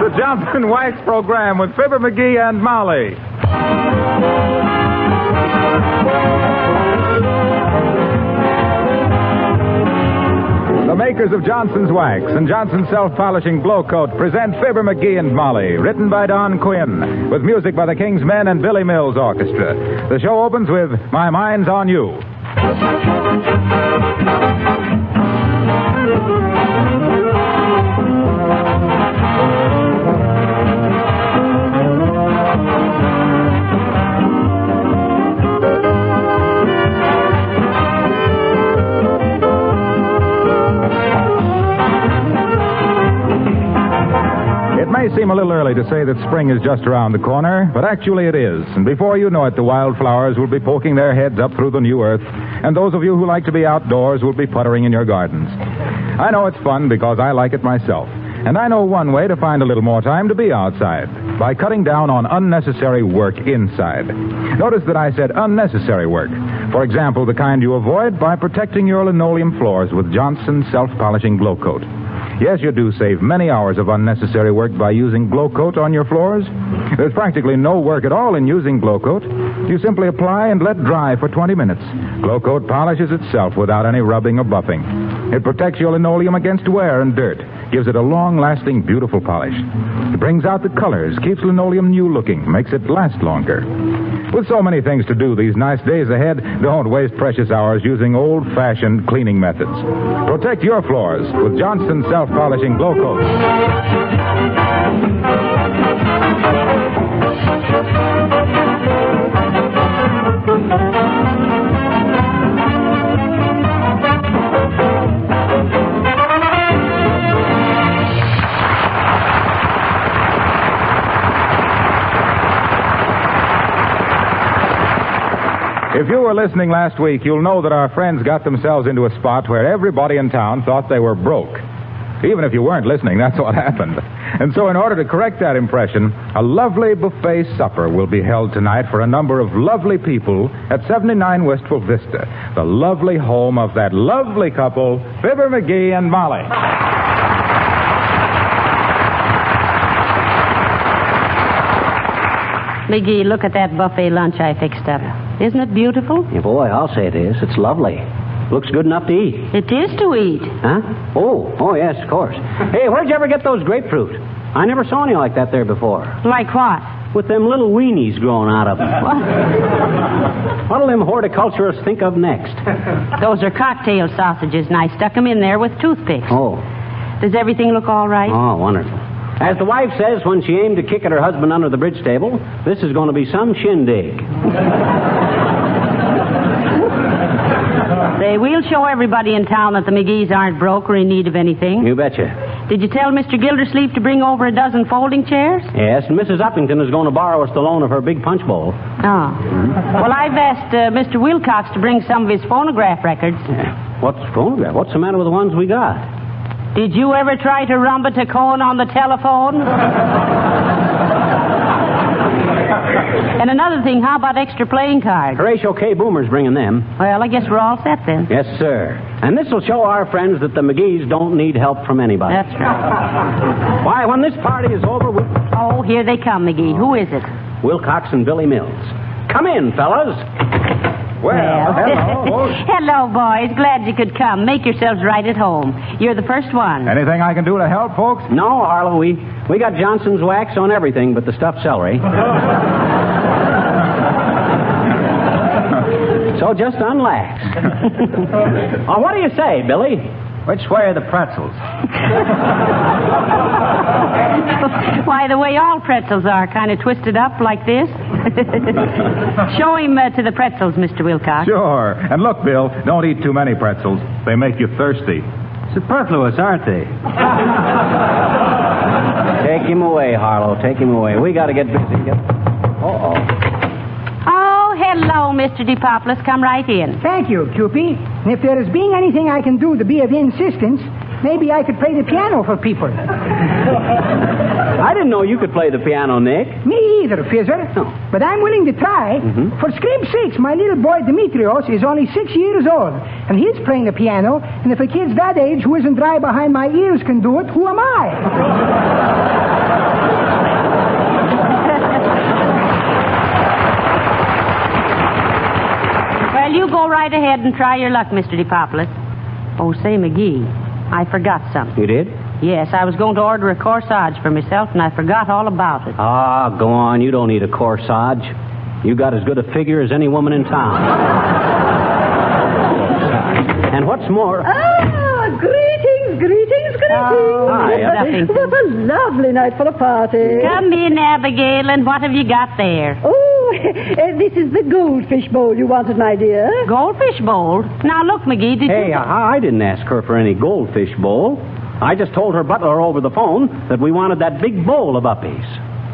the Johnson Wax Program with Fibber McGee and Molly. The makers of Johnson's Wax and Johnson's Self-Polishing Glow Coat present Fibber McGee and Molly, written by Don Quinn, with music by the King's Men and Billy Mills Orchestra. The show opens with My Mind's on You. It may seem a little early to say that spring is just around the corner, but actually it is. And before you know it, the wildflowers will be poking their heads up through the new earth, and those of you who like to be outdoors will be puttering in your gardens. I know it's fun because I like it myself. And I know one way to find a little more time to be outside, by cutting down on unnecessary work inside. Notice that I said unnecessary work. For example, the kind you avoid by protecting your linoleum floors with Johnson's Self-Polishing Glow Coat. Yes, you do save many hours of unnecessary work by using Glow Coat on your floors. There's practically no work at all in using Glow Coat. You simply apply and let dry for 20 minutes. Glow Coat polishes itself without any rubbing or buffing. It protects your linoleum against wear and dirt, gives it a long-lasting, beautiful polish. It brings out the colors, keeps linoleum new-looking, makes it last longer. With so many things to do these nice days ahead, don't waste precious hours using old-fashioned cleaning methods. Protect your floors with Johnson's Self-Polishing Glow Coat. If you were listening last week, you'll know that our friends got themselves into a spot where everybody in town thought they were broke. Even if you weren't listening, that's what happened. And so in order to correct that impression, a lovely buffet supper will be held tonight for a number of lovely people at 79 Wistful Vista, the lovely home of that lovely couple, Fibber McGee and Molly. McGee, look at that buffet lunch I fixed up. Isn't it beautiful? Yeah, boy, I'll say it is. It's lovely. Looks good enough to eat. It is to eat. Huh? Oh, yes, of course. Hey, where'd you ever get those grapefruit? I never saw any like that there before. Like what? With them little weenies growing out of them. What? What'll them horticulturists think of next? Those are cocktail sausages, and I stuck them in there with toothpicks. Oh. Does everything look all right? Oh, wonderful. As the wife says when she aimed to kick at her husband under the bridge table, this is going to be some shindig. Say, we'll show everybody in town that the McGees aren't broke or in need of anything. You betcha. Did you tell Mr. Gildersleeve to bring over a dozen folding chairs? Yes, and Mrs. Uppington is going to borrow us the loan of her big punch bowl. Oh. Mm-hmm. Well, I've asked Mr. Wilcox to bring some of his phonograph records. Yeah. What's phonograph? What's the matter with the ones we got? Did you ever try to rumba to Cohen on the telephone? And another thing, how about extra playing cards? Horatio K. Boomer's bringing them. Well, I guess we're all set then. Yes, sir. And this will show our friends that the McGees don't need help from anybody. That's right. Why, when this party is over, Oh, here they come, McGee. Who is it? Wilcox and Billy Mills. Come in, fellas. Well, hello. Hello, boys. Glad you could come. Make yourselves right at home. You're the first one. Anything I can do to help, folks? No, Harlow, we got Johnson's wax on everything but the stuffed celery. So just unlax. Oh, what do you say, Billy? Which way are the pretzels? Why, the way all pretzels are, kind of twisted up like this. Show him to the pretzels, Mr. Wilcox. Sure. And look, Bill, don't eat too many pretzels. They make you thirsty. Superfluous, aren't they? Take him away, Harlow. Take him away. We got to get busy. Uh-oh. Oh, hello, Mr. DePoplis. Come right in. Thank you, Cupie. And if there is being anything I can do to be of insistence, maybe I could play the piano for people. I didn't know you could play the piano, Nick. Me either, Fizzer. Oh. But I'm willing to try. Mm-hmm. For script 6, my little boy Demetrios is only 6 years old, and he's playing the piano, and if a kid's that age who isn't dry behind my ears can do it, who am I? right ahead and try your luck, Mr. DePopulis. Oh, say, McGee, I forgot something. You did? Yes, I was going to order a corsage for myself, and I forgot all about it. Ah, go on. You don't need a corsage. You got as good a figure as any woman in town. And what's more... Greetings. Oh, hi. What a lovely night for a party. Come in, Abigail, and what have you got there? Oh, this is the goldfish bowl you wanted, my dear. Goldfish bowl? Now, look, McGee, did Hey, you... I didn't ask her for any goldfish bowl. I just told her butler over the phone that we wanted that big bowl of uppies.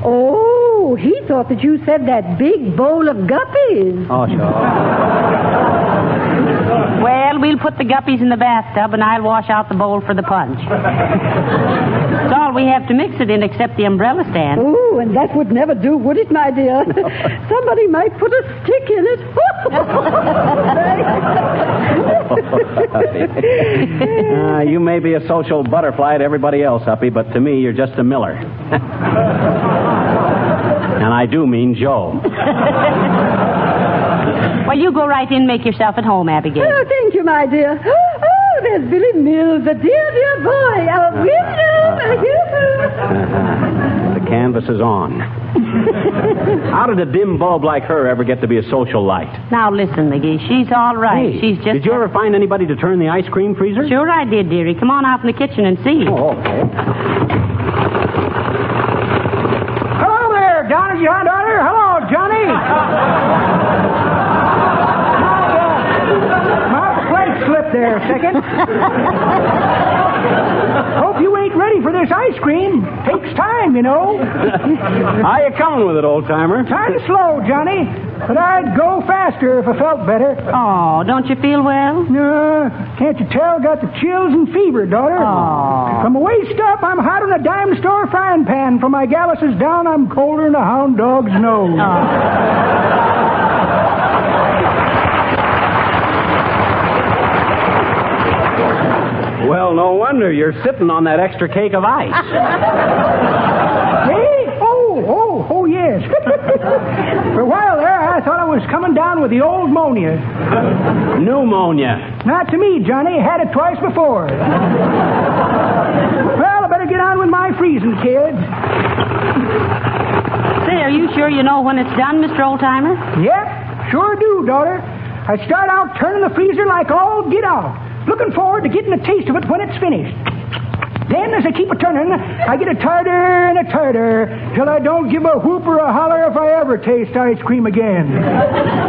Oh, he thought that you said that big bowl of guppies. Oh, sure. Well, we'll put the guppies in the bathtub, and I'll wash out the bowl for the punch. That's all we have to mix it in except the umbrella stand. Oh, and that would never do, would it, my dear? Somebody might put a stick in it. You may be a social butterfly to everybody else, Uppy, but to me, you're just a Miller. And I do mean Joe. Well, you go right in and make yourself at home, Abigail. Oh, thank you, my dear. Oh, there's Billy Mills, a dear boy. Oh, The canvas is on. How did a dim bulb like her ever get to be a social light? Now, listen, McGee, she's all right. Hey, She's just... did you ever find anybody to turn the ice cream freezer? Sure I did, dearie. Come on out in the kitchen and see. Oh, okay. Hello there, Donnie, your daughter. Hello, Johnny. My plate slipped there a second. Hope you ain't ready for this ice cream. Takes time, you know. How you coming with it, old-timer? Kind of slow, Johnny, but I'd go faster if I felt better. Oh, don't you feel well? No, can't you tell? Got the chills and fever, daughter. Oh. From my waist up, I'm hot on a dime store frying pan. From my galluses down, I'm colder than a hound dog's nose. Well, no wonder you're sitting on that extra cake of ice. Hey? Oh, yes. For a while there, I thought I was coming down with the old monia. Pneumonia. Not to me, Johnny. Had it twice before. Well, I better get on with my freezing, kids. Say, are you sure you know when it's done, Mr. Oldtimer? Yep, sure do, daughter. I start out turning the freezer like all get out. Looking forward to getting a taste of it when it's finished. Then, as I keep a turning, I get a tighter and a tighter till I don't give a whoop or a holler if I ever taste ice cream again.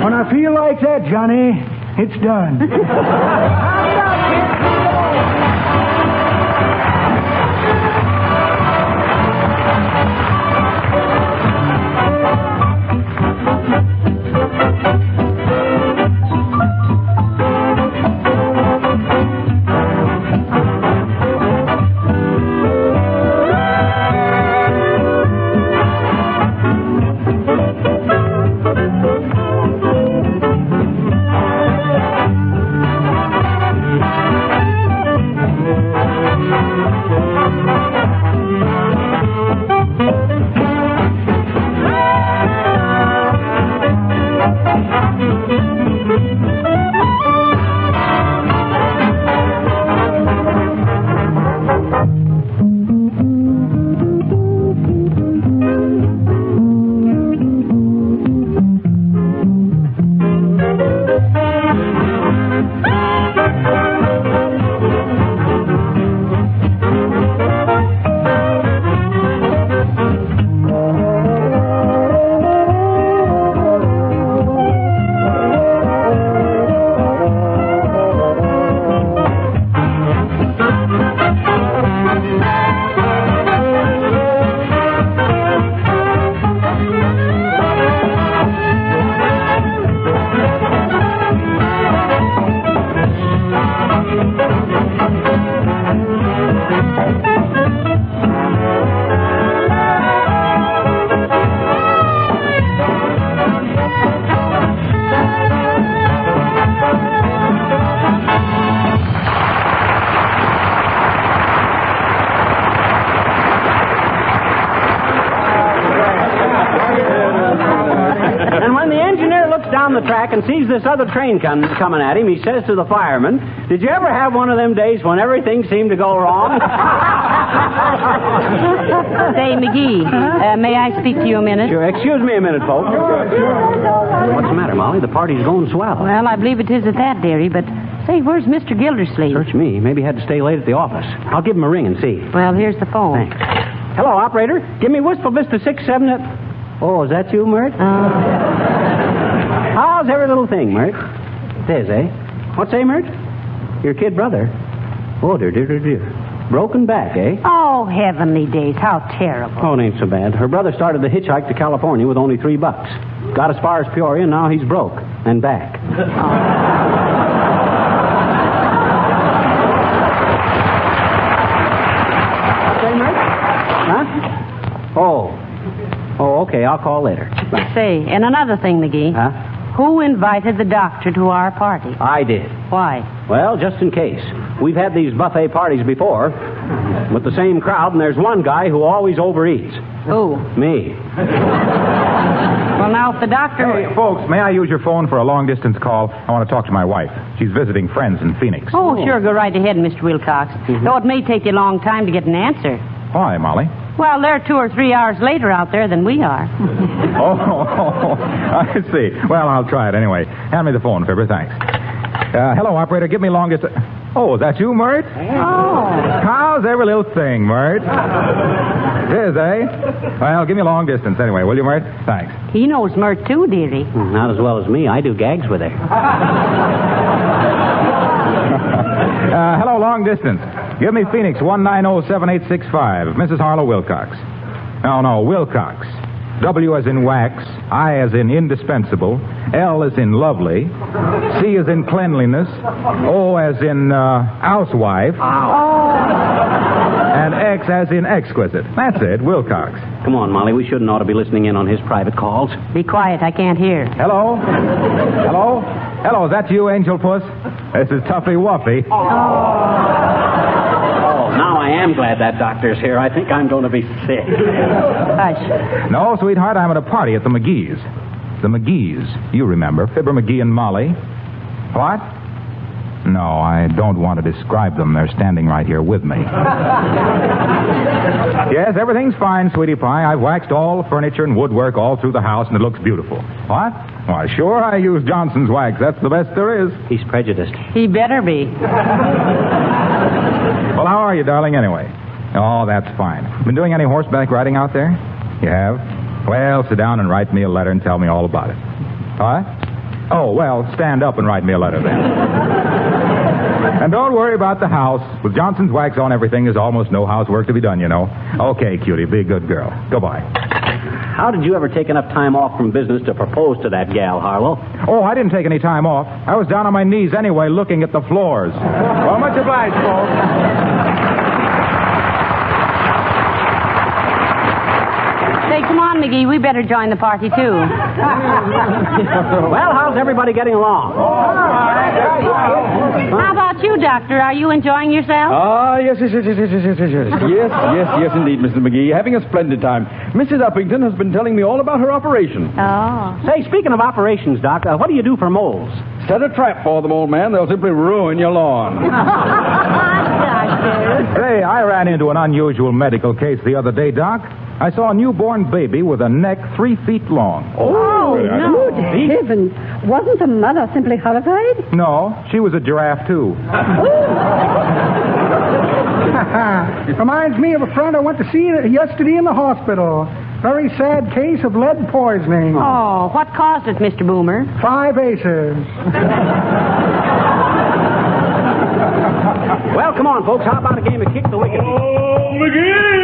When I feel like that, Johnny, it's done. Knock it out, kid. down the track and sees this other train coming at him. He says to the fireman, "Did you ever have one of them days when everything seemed to go wrong?" Say, McGee, may I speak to you a minute? Sure. Excuse me a minute, folks. What's the matter, Molly? The party's going swell. Well, I believe it is at that, dearie, but say, where's Mr. Gildersleeve? Search me. Maybe he had to stay late at the office. I'll give him a ring and see. Well, here's the phone. Thanks. Hello, operator. Give me Wistful Vista 67. Oh, is that you, Mert? How's every little thing, Mert? It is, eh? What's say, Mert? Your kid brother. Oh, dear. Broken back, eh? Oh, heavenly days. How terrible. Oh, it ain't so bad. Her brother started the hitchhike to California with only $3. Got as far as Peoria, and now he's broke. And back. Say, Mert? Huh? Oh, okay. I'll call later. Bye. Say, and another thing, McGee. Huh? Who invited the doctor to our party? I did. Why? Well, just in case. We've had these buffet parties before with the same crowd, and there's one guy who always overeats. Who? Me. Well, now, if the doctor... Hey, folks, may I use your phone for a long-distance call? I want to talk to my wife. She's visiting friends in Phoenix. Oh, sure, go right ahead, Mr. Wilcox. Though it may take you a long time to get an answer. Why, Molly? Well, they're 2 or 3 hours later out there than we are. Oh, I see. Well, I'll try it anyway. Hand me the phone, Fibber. Thanks. Hello, operator. Give me longest... Oh, is that you, Mert? Oh. How's every little thing, Mert? It is, eh? Well, give me long distance anyway, will you, Mert? Thanks. He knows Mert, too, dearie. Not as well as me. I do gags with her. Hello, long distance. Give me Phoenix 1907865. Mrs. Harlow Wilcox. No, Wilcox. W as in wax, I as in indispensable, L as in lovely, C as in cleanliness, O as in housewife, and X as in exquisite. That's it, Wilcox. Come on, Molly. We shouldn't ought to be listening in on his private calls. Be quiet. I can't hear. Hello? Hello, is that you, Angel Puss? This is Tuffy Wuffy. Now I am glad that doctor's here. I think I'm going to be sick. Hush. No, sweetheart, I'm at a party at the McGees. The McGees. You remember. Fibber McGee and Molly. What? No, I don't want to describe them. They're standing right here with me. Yes, everything's fine, sweetie pie. I've waxed all the furniture and woodwork all through the house, and it looks beautiful. What? Why, sure, I use Johnson's wax. That's the best there is. He's prejudiced. He better be. Well, how are you, darling, anyway? Oh, that's fine. Been doing any horseback riding out there? You have? Well, sit down and write me a letter and tell me all about it. What? Oh, well, stand up and write me a letter then. And don't worry about the house. With Johnson's wax on everything, there's almost no housework to be done, you know. Okay, cutie, be a good girl. Goodbye. How did you ever take enough time off from business to propose to that gal, Harlow? Oh, I didn't take any time off. I was down on my knees anyway, looking at the floors. Well, much obliged, folks. Say, come on, McGee. We better join the party, too. Well, how's everybody getting along? How about you, Doctor? Are you enjoying yourself? Yes, indeed, Mr. McGee. Having a splendid time. Mrs. Uppington has been telling me all about her operation. Oh. Say, speaking of operations, Doc, what do you do for moles? Set a trap for them, old man. They'll simply ruin your lawn. Hey, I ran into an unusual medical case the other day, Doc. I saw a newborn baby with a neck 3 feet long. Oh, no. Good heavens. Wasn't the mother simply horrified? No, she was a giraffe, too. It reminds me of a friend I went to see yesterday in the hospital. Very sad case of lead poisoning. Oh, what caused it, Mr. Boomer? 5 aces. Well, come on, folks. How about a game of Kick the Wicket? Oh, McGee!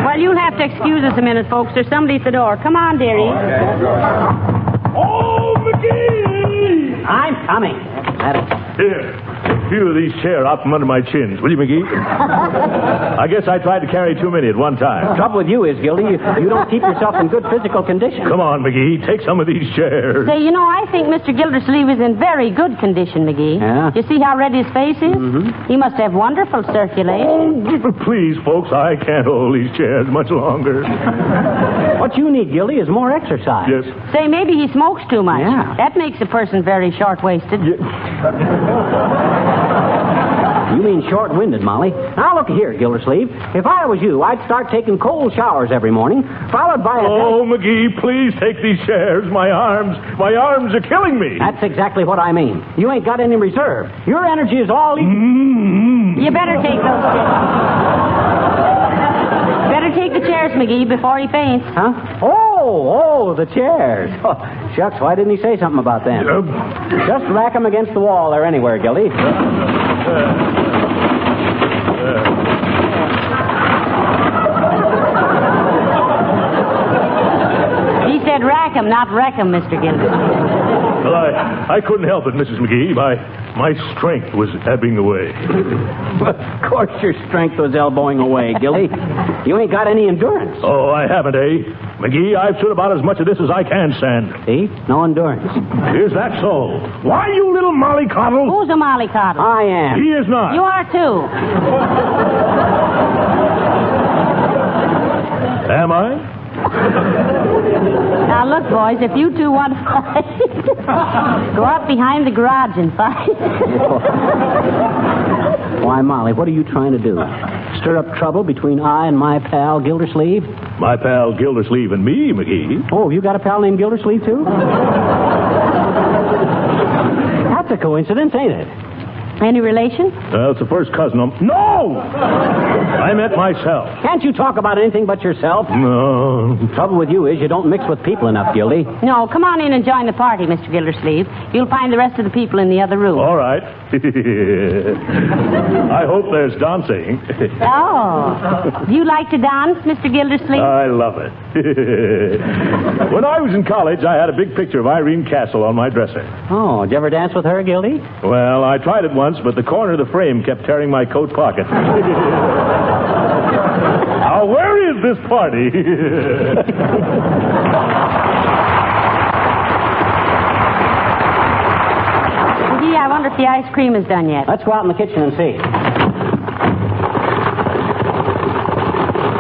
Well, you'll have to excuse us a minute, folks. There's somebody at the door. Come on, dearie. Oh, McGee! I'm coming. Here, a few of these chairs out from under my chins, will you, McGee? I guess I tried to carry too many at one time. The trouble with you is, Gildy, you don't keep yourself in good physical condition. Come on, McGee. Take some of these chairs. Say, I think Mr. Gildersleeve is in very good condition, McGee. Yeah? You see how red his face is? Mm-hmm. He must have wonderful circulation. Oh, please, folks, I can't hold these chairs much longer. What you need, Gildy, is more exercise. Yes. Say, maybe he smokes too much. Yeah. That makes a person very short-waisted. You mean short-winded, Molly. Now, look here, Gildersleeve. If I was you, I'd start taking cold showers every morning, followed by a... Oh, McGee, please take these chairs. My arms are killing me. That's exactly what I mean. You ain't got any reserve. Your energy is all... You better take those chairs. Better take the chairs, McGee, before he faints. Huh? Oh, the chairs. Oh, shucks, why didn't he say something about them? Just rack them against the wall or anywhere, Gildy. He said rack 'em, not wreck 'em, Mr. Gildersleeve. Well, I couldn't help it, Mrs. McGee. My strength was ebbing away. Of course your strength was elbowing away, Gildy. You ain't got any endurance. Oh, I haven't, eh? McGee, I've stood about as much of this as I can stand. See? No endurance. Is that so? Why, you little mollycoddle? Who's a mollycoddle? I am. He is not. You are, too. Am I? Now, look, boys, if you two want to fight, go out behind the garage and fight. Why, Molly, what are you trying to do? Stir up trouble between I and my pal Gildersleeve? My pal Gildersleeve and me, McGee. Oh, you got a pal named Gildersleeve, too? That's a coincidence, ain't it? Any relation? It's the first cousin. No! I meant myself. Can't you talk about anything but yourself? No. The trouble with you is you don't mix with people enough, Gildy. No, come on in and join the party, Mr. Gildersleeve. You'll find the rest of the people in the other room. All right. I hope there's dancing. Oh. Do you like to dance, Mr. Gildersleeve? I love it. When I was in college, I had a big picture of Irene Castle on my dresser. Oh, did you ever dance with her, Gildy? Well, I tried it once, but the corner of the frame kept tearing my coat pocket. Now, where is this party? Gee, I wonder if the ice cream is done yet. Let's go out in the kitchen and see.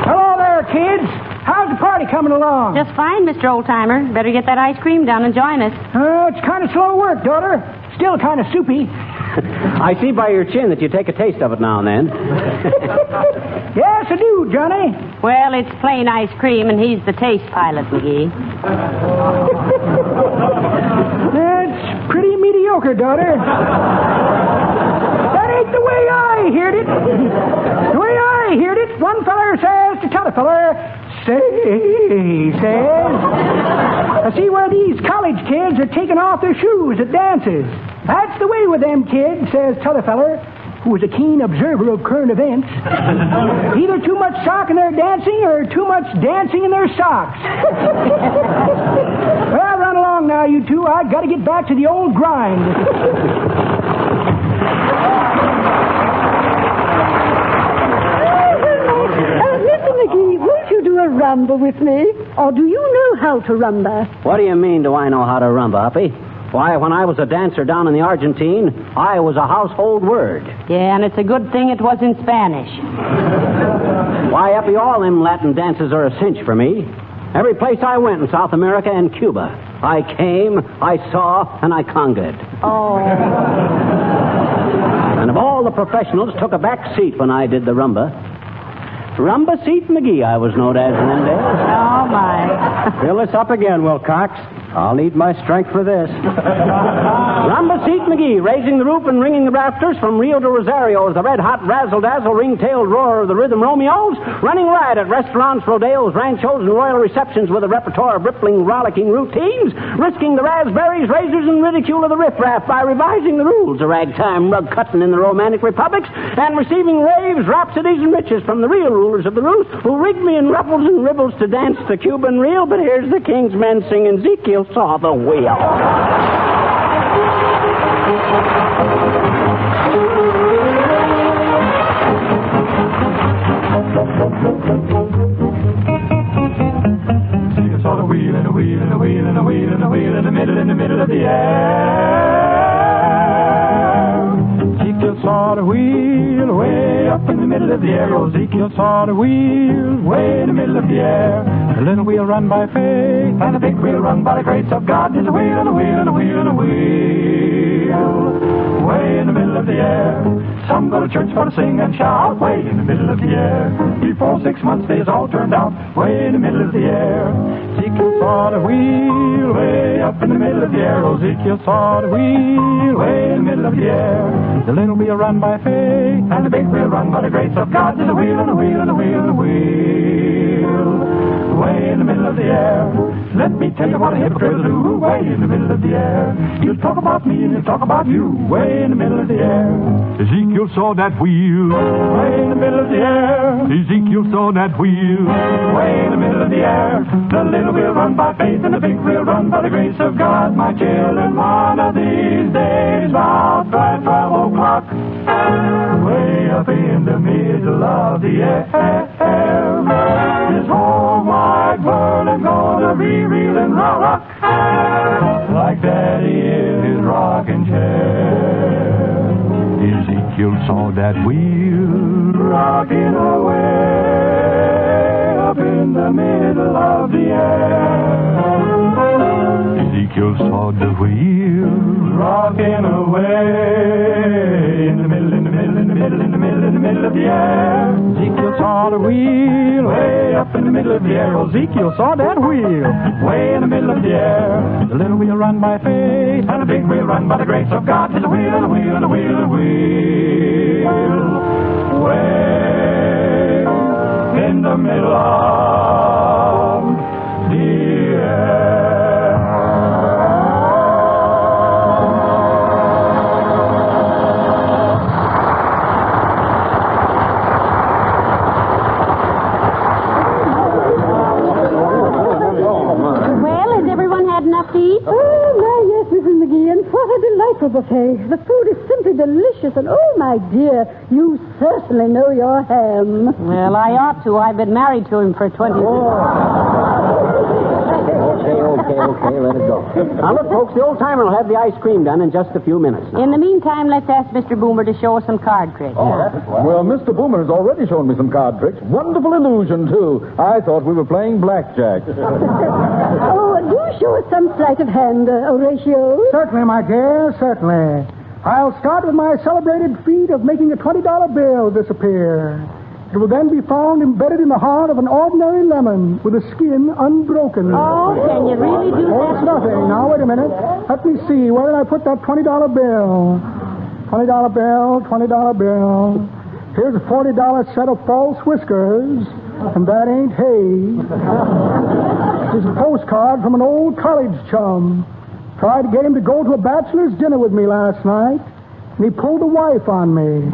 Hello there, kids. How's the party coming along? Just fine, Mr. Oldtimer. Better get that ice cream done and join us. It's kind of slow work, daughter. Still kind of soupy. I see by your chin that you take a taste of it now and then. Yes, I do, Johnny. Well, it's plain ice cream, and he's the taste pilot, McGee. That's pretty mediocre, daughter. That ain't the way I heard it. The way I heard it, one feller says to t'other feller, says, I see where these college kids are taking off their shoes at dances. That's the way with them kids, says t'other feller, who is a keen observer of current events. Either too much sock in their dancing or too much dancing in their socks. Well, run along now, you two. I've got to get back to the old grind. Mr. McGee, won't you do a rumba with me? Or do you know how to rumba? What do you mean, do I know how to rumba, Uppy? Why, when I was a dancer down in the Argentine, I was a household word. Yeah, and it's a good thing it was in Spanish. Why, Uppy, all them Latin dances are a cinch for me. Every place I went in South America and Cuba, I came, I saw, and I conquered. Oh. And of all the professionals, took a back seat when I did the rumba. Rumba Seat McGee, I was known as in them days. Oh, my. Fill this up again, Wilcox. I'll need my strength for this. Rumba Seat McGee, raising the roof and ringing the rafters from Rio de Rosario as the red-hot razzle-dazzle ring-tailed roar of the rhythm Romeos, running riot at restaurants, rodeos, ranchos, and royal receptions with a repertoire of rippling, rollicking routines, risking the raspberries, razors, and ridicule of the riffraff by revising the rules of ragtime rug-cutting in the romantic republics, and receiving raves, rhapsodies, and riches from the real rulers of the roost, who rigged me in ruffles and ribbles to dance the Cuban reel, but here's the king's men singing Ezekiel saw the wheel. middle of the air. Ezekiel saw the wheel way up in the middle of the air. Ezekiel saw the wheel way in the middle of the air. The little wheel run by faith, and the big wheel run by the grace of God. There's a wheel and a wheel and a wheel and a wheel way in the middle of the air. Some go to church for to sing and shout way in the middle of the air. Before 6 months they is all turned out way in the middle of the air. Ezekiel saw the wheel way up in the middle of the air. Ezekiel saw the wheel way in the middle of the air. The little wheel run by faith, and the big wheel run by the grace of God. There's a wheel and a wheel and a wheel and a wheel way in the middle of the air. Let me tell you what a hypocrite will do way in the middle of the air. He'll talk about me and he'll talk about you way in the middle of the air. Ezekiel saw that wheel way in the middle of the air. Ezekiel saw that wheel way in the middle of the air. The little wheel run by faith and the big wheel run by the grace of God. My children, one of these days, about 12 o'clock, way up in the middle of the air, this whole wide world is gonna reel and rock like Daddy in his rocking chair. Ezekiel saw that wheel rocking away up in the middle of the air. Ezekiel saw the wheel rocking away in the middle, in the middle, in the middle, in the middle, in the middle of the air. Ezekiel saw the wheel way up in the middle of the air. Ezekiel saw that wheel way in the middle of the air. The little wheel run by faith, and the big wheel run by the grace of God. There's a wheel and a wheel and a wheel and a wheel way in the middle of the air. Enough to eat? Oh, my, yes, Mrs. McGee, and what a delightful buffet. The food is simply delicious, and oh, my dear, you certainly know your ham. Well, I ought to. I've been married to him for 20 years. Okay, let it go. Now, look, folks, the old-timer will have the ice cream done in just a few minutes now. In the meantime, let's ask Mr. Boomer to show us some card tricks. Well, Mr. Boomer has already shown me some card tricks. Wonderful illusion, too. I thought we were playing blackjack. Oh, do show us some sleight of hand, Horatio. Certainly, my dear, certainly. I'll start with my celebrated feat of making a $20 bill disappear. It will then be found embedded in the heart of an ordinary lemon with the skin unbroken. Oh, can you really do Oh, it's nothing. Now, wait a minute. Let me see. Where did I put that $20 bill? $20 bill, $20 bill. Here's a $40 set of false whiskers, and that ain't hay. This is a postcard from an old college chum. Tried to get him to go to a bachelor's dinner with me last night, and he pulled a wife on me.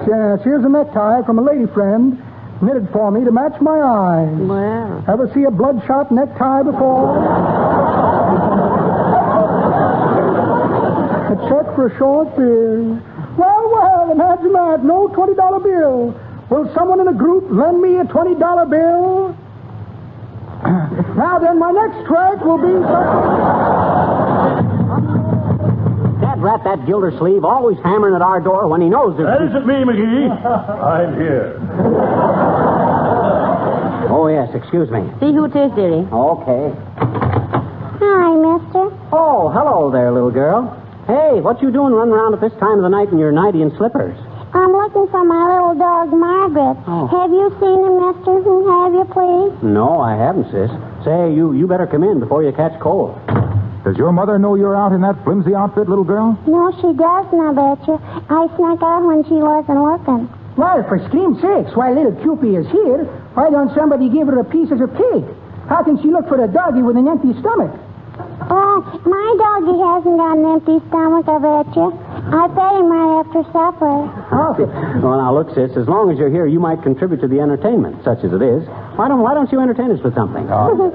Yes. Here's a necktie from a lady friend, knitted for me to match my eyes. Well. Ever see a bloodshot necktie before? A check for a short beard. Well, imagine that. No $20 bill. Will someone in the group lend me a $20 bill? Now then, my next trick will be... Rat that Gildersleeve always hammering at our door when he knows there's... That isn't me, McGee. I'm here. Oh, yes, excuse me. See who it is, dearie. Okay. Hi, mister. Oh, hello there, little girl. Hey, what you doing running around at this time of the night in your nightie and slippers? I'm looking for my little dog, Margaret. Oh. Have you seen him, mister? Have you, please? No, I haven't, sis. Say, you better come in before you catch cold. Does your mother know you're out in that flimsy outfit, little girl? No, she doesn't, I bet you. I snuck out when she wasn't looking. Well, for steam's sakes, while little Cupie is here, why don't somebody give her a piece of her cake? How can she look for a doggy with an empty stomach? Oh, my doggy hasn't got an empty stomach, I bet you. I fed him right after supper. Oh. Well, now, look, sis, as long as you're here, you might contribute to the entertainment, such as it is. Why don't you entertain us with something? Oh, gee.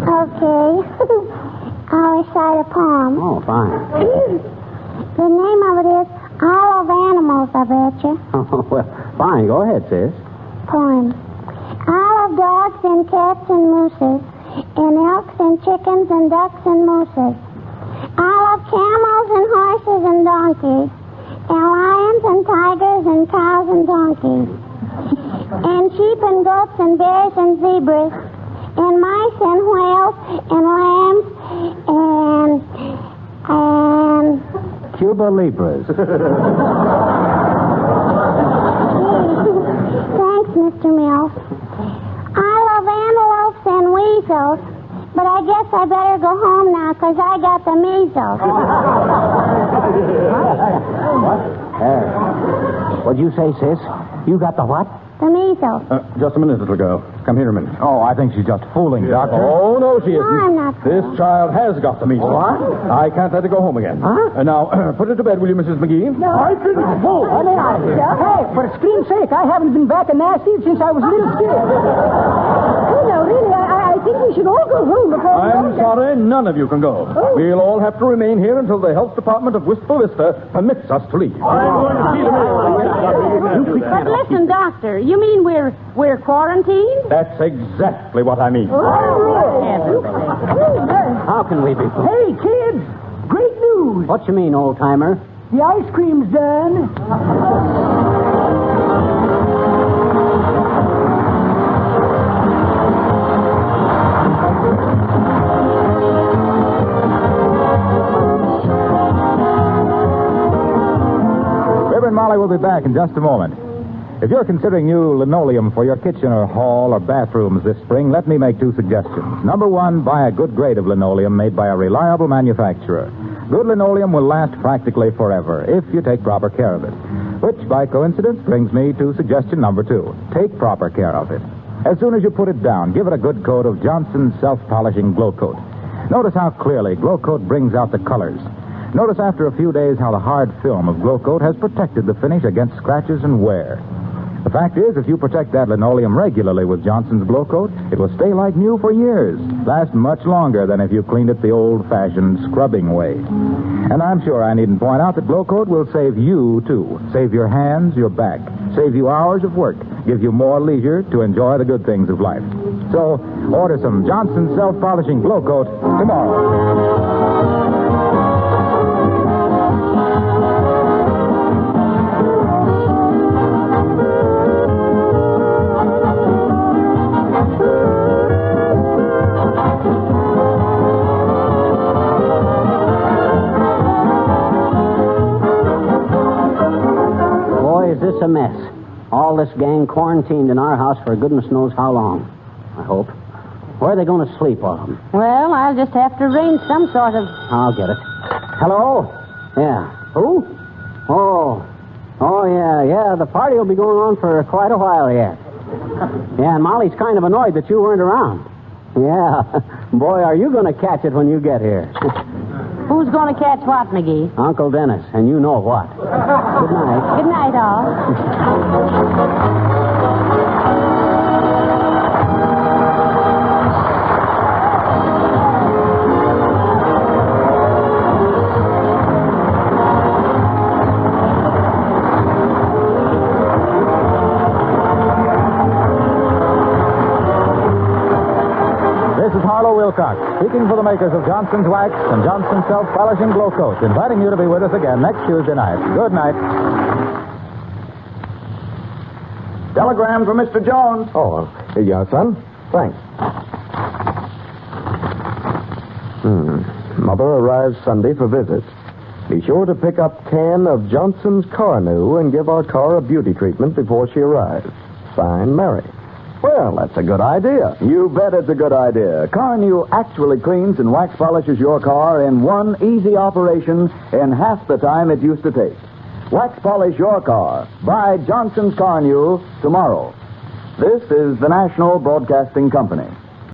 Okay. I'll recite a poem. Oh, fine. The name of it is All of Animals, I bet you. Oh, well, fine. Go ahead, sis. Poem. love dogs and cats and mooses, and elks and chickens and ducks and mooses. I love camels and horses and donkeys, and lions and tigers and cows and donkeys, and sheep and goats and bears and zebras, and mice and whales and lambs and Cuba Libras. Thanks, Mr. Mills. I love antelopes and weasels, but I guess I better go home now because I got the measles. What'd you say, sis? You got the what? The measles. Just a minute, little girl. Come here a minute. Oh, I think she's just fooling, Doctor. Oh, no, she isn't. No, I'm not. This child has got the measles. What? I can't let her go home again. Huh? Now, put her to bed, will you, Mrs. McGee? No. I didn't fool. Hey, for scream's sake, I haven't been back in nasty since I was a little kid. Really, I think we should all go home before we I'm sorry, none of you can go. We'll all have to remain here until the health department of Wistful Vista permits us to leave. I'm going to see the mayor. But listen, Doctor, you mean we're quarantined? That's exactly what I mean. How can we be? Hey, kids, great news. What you mean, old-timer? The ice cream's done. Fibber and Molly will be back in just a moment. If you're considering new linoleum for your kitchen or hall or bathrooms this spring, let me make two suggestions. Number one, buy a good grade of linoleum made by a reliable manufacturer. Good linoleum will last practically forever if you take proper care of it. Which, by coincidence, brings me to suggestion number two. Take proper care of it. As soon as you put it down, give it a good coat of Johnson's self-polishing Glow Coat. Notice how clearly Glow Coat brings out the colors. Notice after a few days how the hard film of Glow Coat has protected the finish against scratches and wear. The fact is, if you protect that linoleum regularly with Johnson's Glow Coat, it will stay like new for years, last much longer than if you cleaned it the old-fashioned scrubbing way. And I'm sure I needn't point out that Glow Coat will save you, too. Save your hands, your back, save you hours of work, give you more leisure to enjoy the good things of life. So, order some Johnson's self-polishing Glow Coat tomorrow. It's a mess. All this gang quarantined in our house for goodness knows how long, I hope. Where are they going to sleep, all of them? Well, I'll just have to arrange some sort of... I'll get it. Hello? Yeah. Who? Oh, yeah. The party will be going on for quite a while yet. Yeah, and Molly's kind of annoyed that you weren't around. Yeah. Boy, are you going to catch it when you get here. Who's going to catch what, McGee? Uncle Dennis, and you know what. Good night. Good night, all. Wilcox, speaking for the makers of Johnson's Wax and Johnson's Self-Polishing Glow Coat, inviting you to be with us again next Tuesday night. Good night. Telegram for Mr. Jones. Oh, here you are, son. Thanks. Mother arrives Sunday for visit. Be sure to pick up can of Johnson's Carnu and give our car a beauty treatment before she arrives. Signed, Mary. Well, that's a good idea. You bet it's a good idea. Carnu actually cleans and wax polishes your car in one easy operation in half the time it used to take. Wax polish your car. Buy Johnson's Carnu tomorrow. This is the National Broadcasting Company.